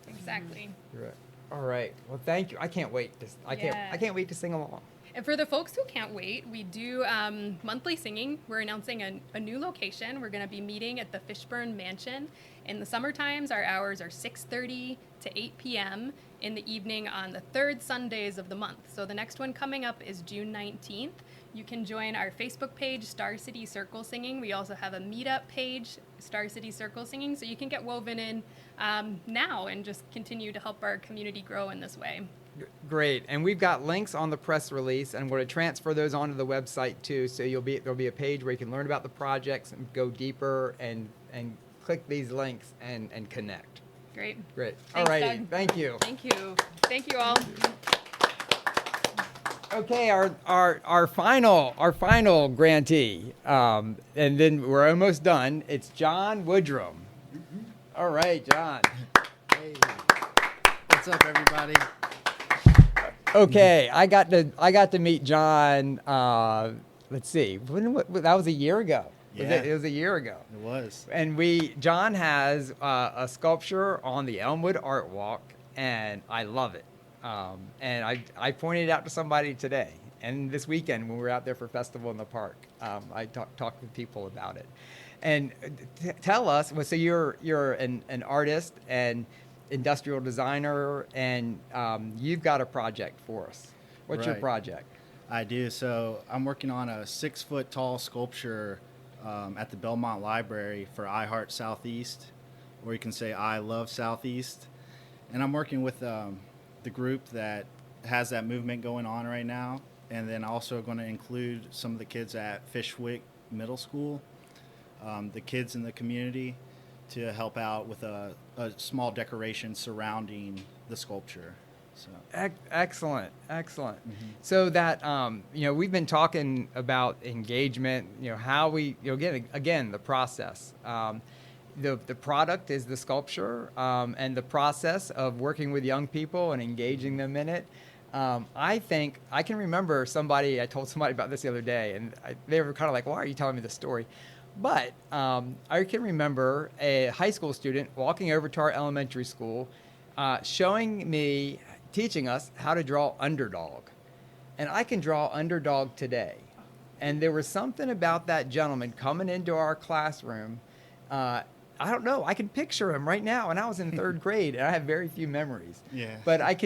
Speaker 14: Exactly.
Speaker 4: Right. All right. Well, thank you. I can't wait to sing along.
Speaker 14: And for the folks who can't wait, we do monthly singing. We're announcing a new location. We're going to be meeting at the Fishburne Mansion. In the summer times, our hours are 6:30 to 8 p.m. in the evening on the 3rd Sundays of the month. So the next one coming up is June 19th. You can join our Facebook page, Star City Circle Singing. We also have a meetup page, Star City Circle Singing, so you can get woven in now and just continue to help our community grow in this way.
Speaker 4: Great, and we've got links on the press release, and we're going to transfer those onto the website too. So there'll be a page where you can learn about the projects and go deeper and click these links and connect.
Speaker 14: Great.
Speaker 4: All righty, thank you.
Speaker 14: Thank you all.
Speaker 4: Okay, our final grantee, and then we're almost done. It's John Woodrum. All right, John.
Speaker 15: Hey, what's up, everybody?
Speaker 4: Okay, I got to meet John. Let's see, that was a year ago.
Speaker 15: Yeah.
Speaker 4: It was a year ago.
Speaker 15: It was.
Speaker 4: And John has a sculpture on the Elmwood Art Walk, and I love it. And I pointed it out to somebody today, and this weekend when we were out there for Festival in the Park, I talked with people about it. And tell us, so you're an artist, and industrial designer, and you've got a project for us. What's your
Speaker 15: Right.
Speaker 4: project?
Speaker 15: I do. So I'm working on a 6-foot tall sculpture at the Belmont Library for I Heart Southeast, or you can say I Love Southeast. And I'm working with the group that has that movement going on right now, and then also going to include some of the kids at Fishwick Middle School, the kids in the community, to help out with a small decoration surrounding the sculpture. So.
Speaker 4: Excellent. So that we've been talking about engagement. How we again the process. The product is the sculpture, and the process of working with young people and engaging them in it. I think I can remember I told somebody about this the other day, and they were kind of like, "Why are you telling me this story?" But I can remember a high school student walking over to our elementary school, teaching us how to draw underdog. And I can draw underdog today. And there was something about that gentleman coming into our classroom. I don't know. I can picture him right now. And I was in 3rd grade, and I have very few memories.
Speaker 15: Yeah.
Speaker 4: But I don't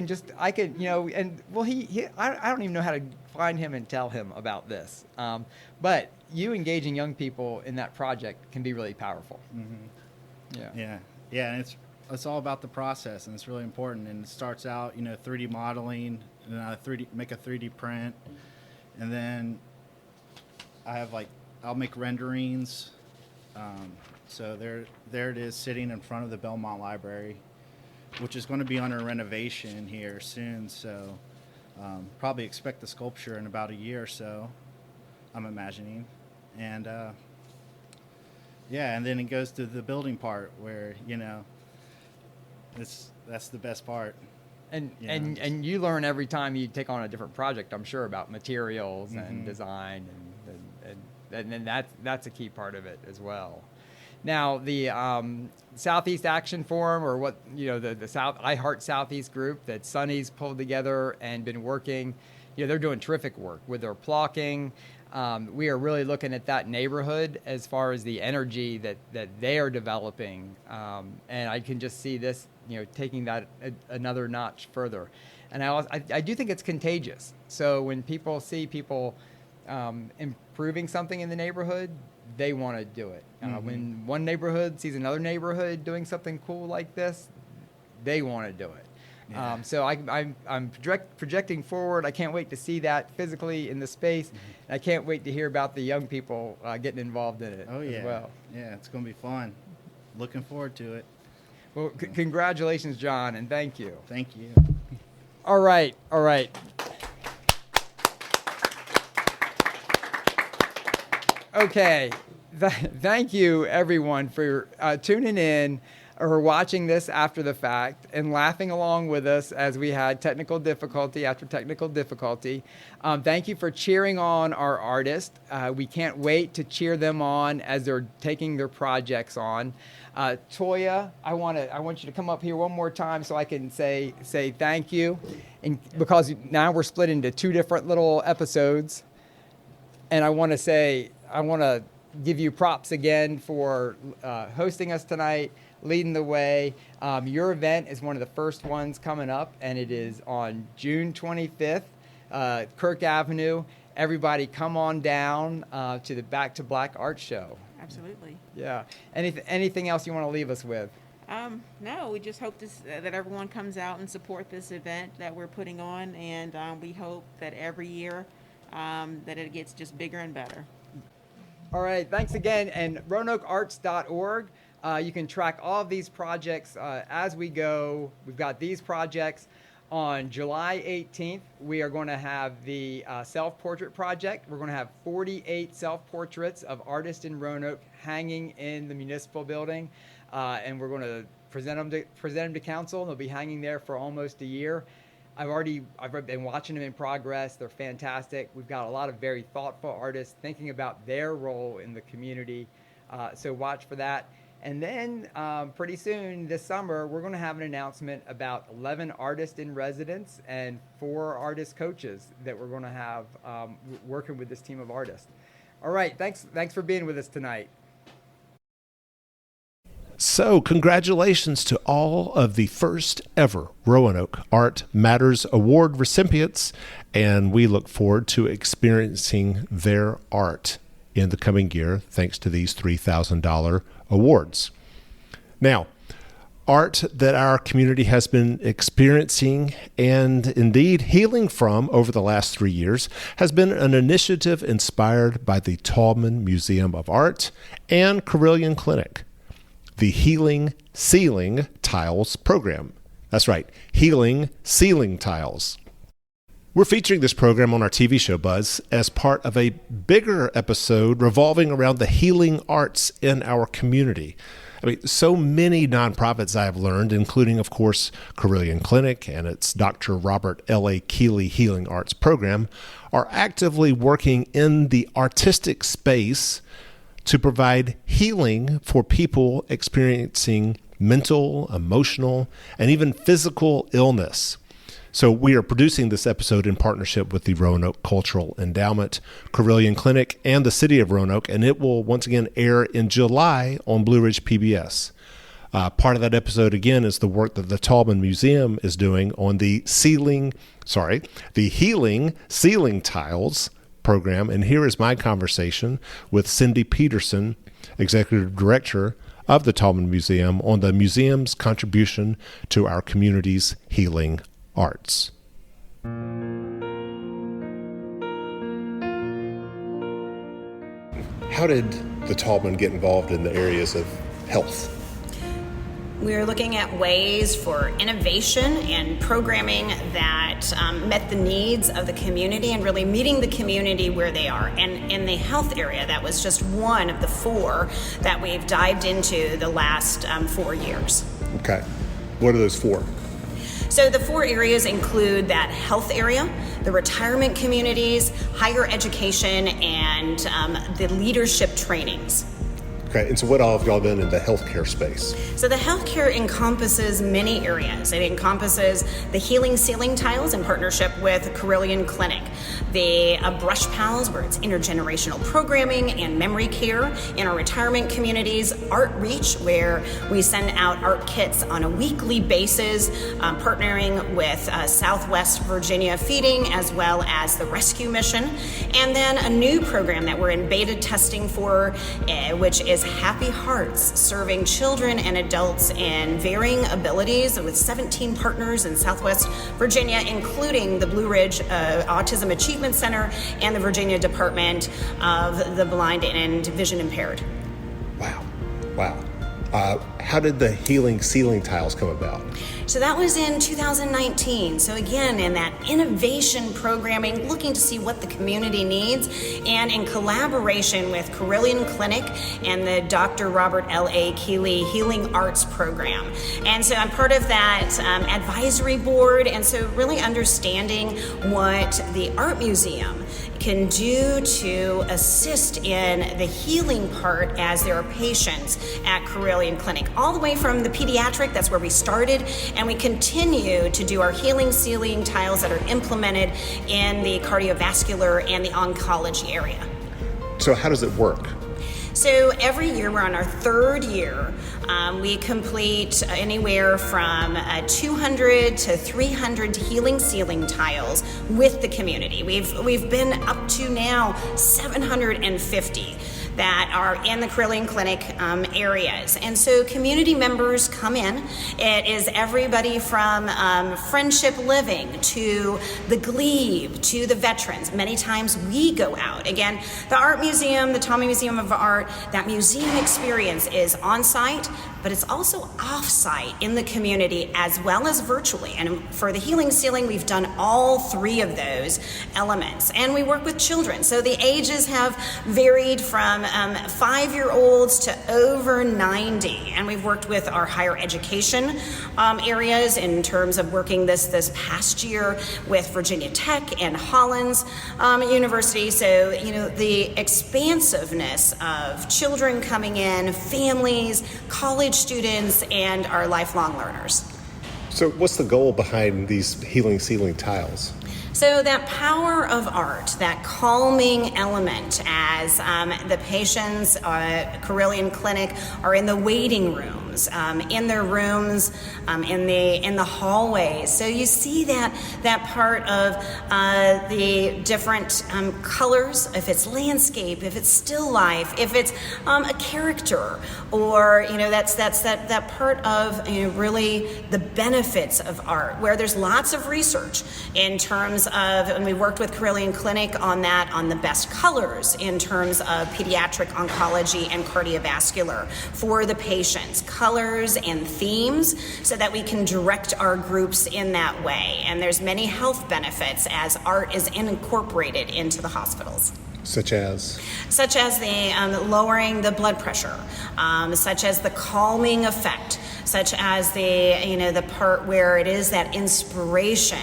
Speaker 4: even know how to find him and tell him about this. But you engaging young people in that project can be really powerful.
Speaker 15: Mm-hmm. Yeah. And it's all about the process, and it's really important. And it starts out, 3D modeling, and make a 3D print, and then I'll make renderings. So there it is, sitting in front of the Belmont Library, which is going to be under renovation here soon. So probably expect the sculpture in about a year or so, I'm imagining. And and then it goes to the building part where that's the best part.
Speaker 4: And you learn every time you take on a different project, I'm sure, about materials and design, and that's a key part of it as well. Now, the Southeast Action Forum, or the South I Heart Southeast group that Sonny's pulled together and been working, they're doing terrific work with their plocking. We are really looking at that neighborhood as far as the energy that they are developing, and I can just see this, taking that another notch further. And I do think it's contagious. So when people see people improving something in the neighborhood, they want to do it. When one neighborhood sees another neighborhood doing something cool like this, they want to do it. Yeah. So I'm projecting forward. I can't wait to see that physically in the space. And I can't wait to hear about the young people getting involved in it as well.
Speaker 15: Yeah, it's going to be fun. Looking forward to it.
Speaker 4: Well, congratulations, John, and thank you.
Speaker 15: Thank you.
Speaker 4: All right. Okay. Thank you, everyone, for tuning in or watching this after the fact and laughing along with us as we had technical difficulty after technical difficulty. Thank you for cheering on our artists. We can't wait to cheer them on as they're taking their projects on. Toya, I want you to come up here one more time so I can say thank you, and because now we're split into 2 different little episodes, and I want to give you props again for hosting us tonight, leading the way. Your event is one of the first ones coming up, and it is on June 25th, Kirk Avenue. Everybody come on down to the Back to Black Art Show.
Speaker 5: Absolutely.
Speaker 4: Yeah. Anything else you want to leave us with?
Speaker 5: No, we just hope that everyone comes out and support this event that we're putting on, and we hope that every year that it gets just bigger and better.
Speaker 4: All right, thanks again. And RoanokeArts.org, you can track all of these projects as we go. We've got these projects. On July 18th, we are going to have the self-portrait project. We're going to have 48 self-portraits of artists in Roanoke hanging in the municipal building, and we're going to present them to council, and they'll be hanging there for almost a year. I've been watching them in progress. They're fantastic. We've got a lot of very thoughtful artists thinking about their role in the community, so watch for that. And then pretty soon this summer, we're going to have an announcement about 11 artists in residence and 4 artist coaches that we're going to have working with this team of artists. All right, thanks for being with us tonight.
Speaker 1: So, congratulations to all of the first ever Roanoke Art Matters Award recipients, and we look forward to experiencing their art in the coming year thanks to these $3,000 awards. Now, art that our community has been experiencing and indeed healing from over the last 3 years has been an initiative inspired by the Tallman Museum of Art and Carilion Clinic, the Healing Ceiling Tiles program. That's right, Healing Ceiling Tiles. We're featuring this program on our TV show Buzz as part of a bigger episode revolving around the healing arts in our community. I mean, so many nonprofits I have learned, including, of course, Carilion Clinic and its Dr. Robert L.A. Keeley Healing Arts program, are actively working in the artistic space to provide healing for people experiencing mental, emotional, and even physical illness. So we are producing this episode in partnership with the Roanoke Cultural Endowment, Carilion Clinic, and the City of Roanoke, and it will once again air in July on Blue Ridge PBS. Part of that episode, again, is the work that the Tallman Museum is doing on the Healing Ceiling Tiles program. And here is my conversation with Cindy Peterson, Executive Director of the Tallman Museum, on the museum's contribution to our community's healing arts. How did the Tallman get involved in the areas of health?
Speaker 16: We're looking at ways for innovation and programming that met the needs of the community and really meeting the community where they are. And in the health area, that was just one of the four that we've dived into the last 4 years. Okay. What are those four? So the four areas include that health area, the retirement communities, higher education, and the leadership trainings. Okay, and so what all have y'all done in the healthcare space? So the healthcare encompasses many areas. It encompasses the Healing Ceiling Tiles in partnership with Carilion Clinic, the Brush Pals, where it's intergenerational programming and memory care in our retirement communities, Art Reach, where we send out art kits on a weekly basis, partnering with Southwest Virginia Feeding as well as the Rescue Mission, and then a new program that we're in beta testing for, which is Happy Hearts, serving children and adults in varying abilities with 17 partners in Southwest Virginia, including the Blue Ridge Autism Achievement Center and the Virginia Department of the Blind and Vision Impaired. Wow. How did the Healing Ceiling Tiles come about? So that was in 2019. So again, in that innovation programming, looking to see what the community needs, and in collaboration with Carilion Clinic and the Dr. Robert L.A. Keeley Healing Arts Program. And so I'm part of that advisory board, and so really understanding what the Art Museum can do to assist in the healing part as there are patients at Carilion Clinic, all the way from the pediatric, that's where we started, and we continue to do our Healing Ceiling Tiles that are implemented in the cardiovascular and the oncology area. So how does it work? So every year, we're on our third year, we complete anywhere from 200 to 300 healing ceiling tiles with the community. We've been up to now 750 that are in the Carilion Clinic areas. And so community members come in. It is everybody from friendship living to the glebe to the veterans. Many times we go out. Again, the Art Museum, the Tallman Museum of Art, that museum experience is on site, but it's also off-site in the community as well as virtually. And for the Healing Ceiling, we've done all three of those elements. And we work with children. So the ages have varied from 5-year-olds to over 90. And we've worked with our higher education areas in terms of working this past year with Virginia Tech and Hollins University. So, the expansiveness of children coming in, families, college students, and our lifelong learners. So what's the goal behind these Healing Ceiling Tiles? So that power of art, that calming element as the patients at Carilion Clinic are in the waiting room. rooms, in the hallways. So you see that part of the different colors, if it's landscape, if it's still life, if it's a character, or that's that part of really the benefits of art, where there's lots of research in terms of, and we worked with Carilion Clinic on that, on the best colors in terms of pediatric oncology and cardiovascular for the patients, colors and themes, so that we can direct our groups in that way. And there's many health benefits as art is incorporated into the hospitals.
Speaker 1: Such as
Speaker 16: the lowering the blood pressure, such as the calming effect, such as the part where it is that inspiration,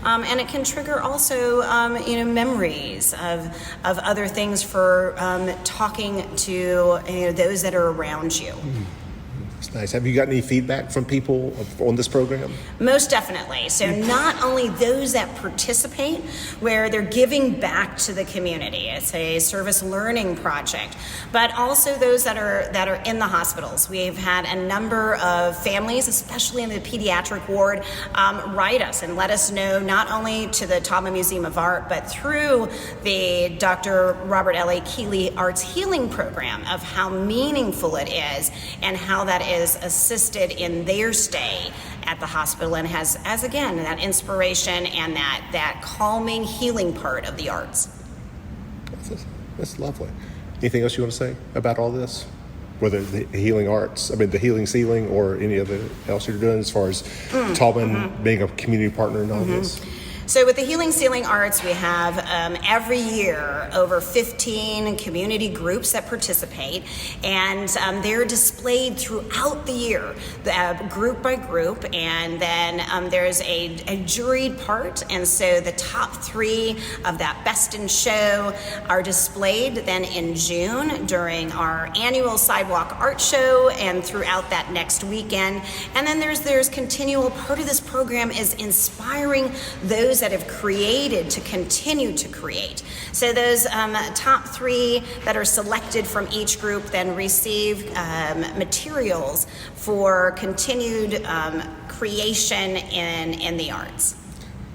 Speaker 16: and it can trigger also memories of other things for talking to those that are around you.
Speaker 1: That's nice. Have you got any feedback from people on this program?
Speaker 16: Most definitely. So not only those that participate, where they're giving back to the community, it's a service learning project, but also those that are in the hospitals. We've had a number of families, especially in the pediatric ward, write us and let us know, not only to the Taubman Museum of Art, but through the Dr. Robert L.A. Keeley Arts Healing Program, of how meaningful it is and how that is assisted in their stay at the hospital, and has, as again, that inspiration and that calming, healing part of the arts.
Speaker 1: That's lovely. Anything else you want to say about all this? Whether the healing arts, the healing ceiling, or any other else you're doing as far as Taubman being a community partner in all this?
Speaker 16: So with the Healing Ceiling Arts, we have every year over 15 community groups that participate, and they're displayed throughout the year, group by group, and then there's a juried part, and so the top 3 of that Best in Show are displayed then in June during our annual Sidewalk Art Show and throughout that next weekend. And then there's continual, part of this program is inspiring those that have created to continue to create. So those top 3 that are selected from each group then receive materials for continued creation in the arts.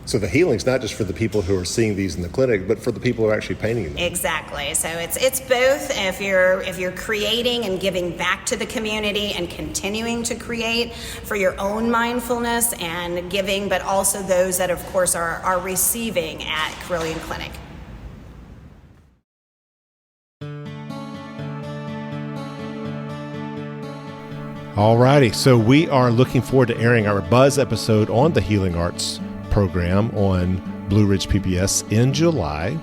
Speaker 1: So the healing's not just for the people who are seeing these in the clinic, but for the people who are actually painting them.
Speaker 16: Exactly. So it's both. If you're creating and giving back to the community and continuing to create for your own mindfulness and giving, but also those that of course are receiving at Carilion Clinic.
Speaker 1: Alrighty, so we are looking forward to airing our Buzz episode on the Healing Arts program on Blue Ridge PBS in July.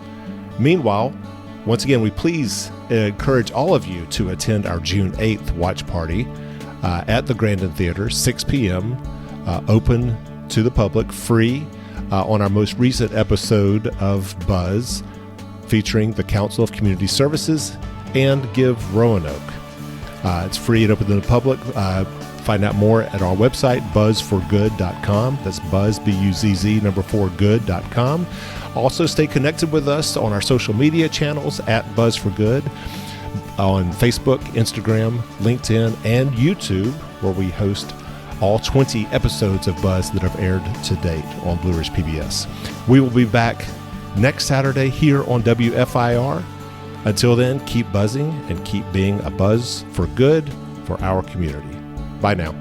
Speaker 1: Meanwhile, once again, we please encourage all of you to attend our June 8th watch party at the Grandin Theater, 6 p.m., open to the public, free, on our most recent episode of Buzz, featuring the Council of Community Services and Give Roanoke. It's free and open to the public. Find out more at our website, buzzforgood.com. That's buzz, B-U-Z-Z, 4good.com. Also, stay connected with us on our social media channels at Buzz for Good, on Facebook, Instagram, LinkedIn, and YouTube, where we host all 20 episodes of Buzz that have aired to date on Blue Ridge PBS. We will be back next Saturday here on WFIR. Until then, keep buzzing and keep being a buzz for good for our community. Bye now.